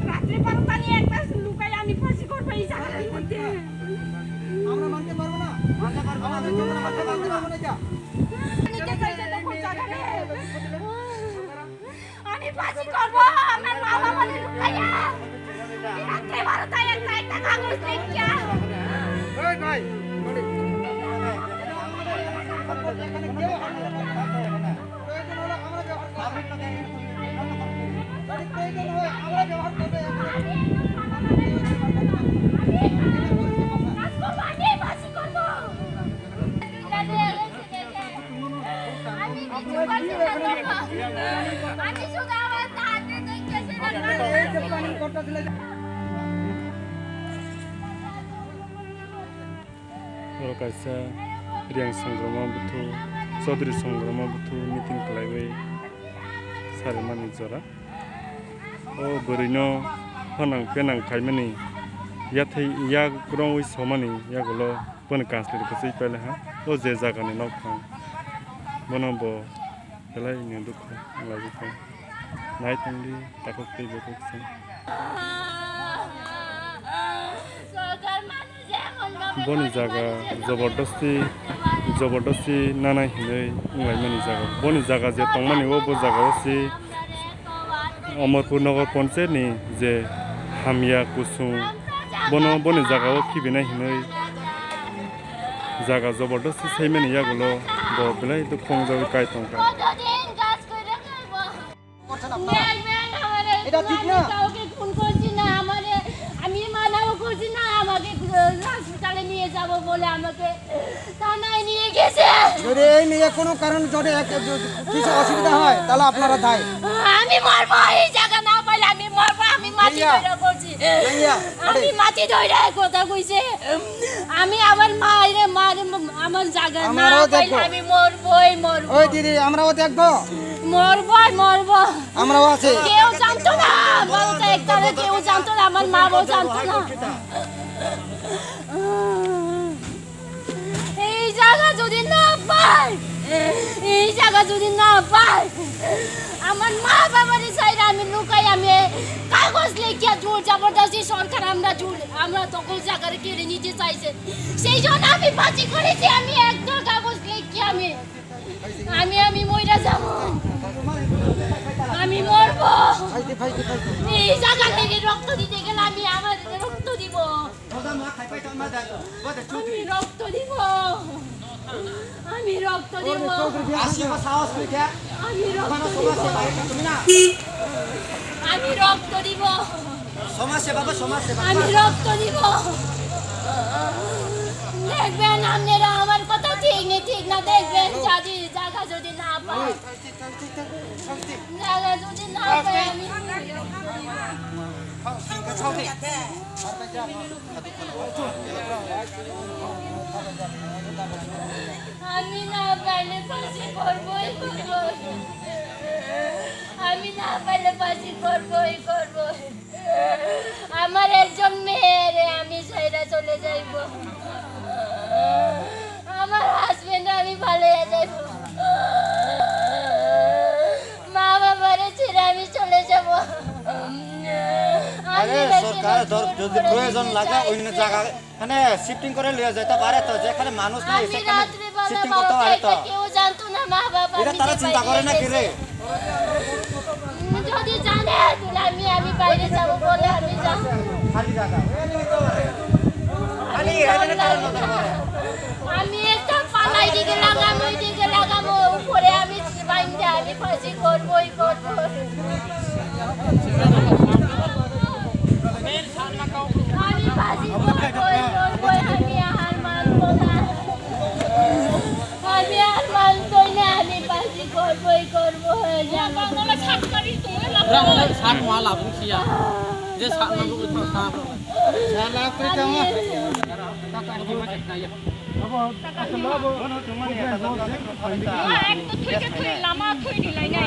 রাত্রে পানি একটা লুকাই আমি ফাঁসি করবো এই জায়গার মধ্যে। আমরা মানতে পারবো না, মানতে পারবো না, তোমরা মানতে পারবো না মনে যা। আমি ফাঁসি করবো আমার মা বাবা লুকাইয়া রাত্রে 12টায় একটা কাগজ লিখিয়া ওই ভাই Kaisa Riang Sangrama Butu Chaudhary Sangrama Butu meeting kalaibai sarimani jora o borino hanang penang khaimani yathai ya grong wi somani yagulo pon kansler kasai pele ha o je jaga ni nokthang bonobo helai ni dukho lagi ko nai tangli takok tei bekok sang boni jaga jabardasti nana hinai unglai mani jaga boni jaga je tongmani o bo jaga osi Amarpur Nagar Panchayat ni je hamia kusung boni jaga o khibina hinai jaga jabardasti saimani yagulo bo belai to khongjawi kai tongka এটা ঠিক না কাউকে খুন করছি না আমি মানাও করছি না আমাকে হাসপাতালে নিয়ে যাব বলে আমাকে থানায় নিয়ে গেছে যদি এই নিয়ে কোনো কারণ যদি কিছু অসুবিধা হয় তাহলে আপনারা দায় আমি মরবো এই জায়গা না পাইলে আমি মরবো আমি মাটি ধরে করছি আমি মাটি ধরে কথা কইছে আমি আমার মায়ের আমার জায়গা না পাইলে আমি মরবই মরবো ওই দিদি আমরাও দেখবো মরবো আমরাও আছি কেউ জানতো না বলতে একটা কেউ জানতো না আমার মা বউ জানতো না এই জায়গা যদি না পাই আমার মা বাবার চাইলে আমি লুকাই আমি কাগজ লিখিয়া জোর জবরদস্তি সরকার আমরা তখন জায়গায় কেড়ে নিতে চাইছে সেই জন্য আমি ফাঁসি করেছি আমি একটা কাগজ লিখিয়া আমি মইরা যাব আমি মরবো এই জায়গা থেকে রক্ত দিতে গেলে আমি আমার রক্ত দিব আমি রক্ত দিব দেখবেন আপনারা আমার কথা ঠিক না দেখবেন যদি জায়গা যদি না পাই আমি না পাইলে ফাঁসি করবই করবো আমার একজন মেয়েরে আমি সাইরা চলে যাইব আমার হাজবেন্ড আমি ভালো হয়ে যাইব মা বাবারে ছেড়ে আমি চলে যাব সরকার যদি প্রয়োজন লাগে অন্য জায়গায় মানে শিফটিং করে লিয়ে যেতে পারে তো যেখানে মানুষ নাই সেখানে শিফটিং করতে পারে তো কেউ জানতো না মা বাবা এটা তারা চিন্তা করে না কি রে যদি জানে তাহলে আমি বাইরে যাব বলে আমি যাব খালি জায়গা আমি একটা পালাই দিকে লাগামো উপরে আমি বাইন্দা আমি ফাঁসি করবই আমি ফাঁসি করবই আমি আর মানবো না আমি ফাঁসি করবই সাত মাল লাভ কিয়া যে সাত মাল को था साहब साला पे कामा एक तो थुई के थुई लामा थुई दिलाई नै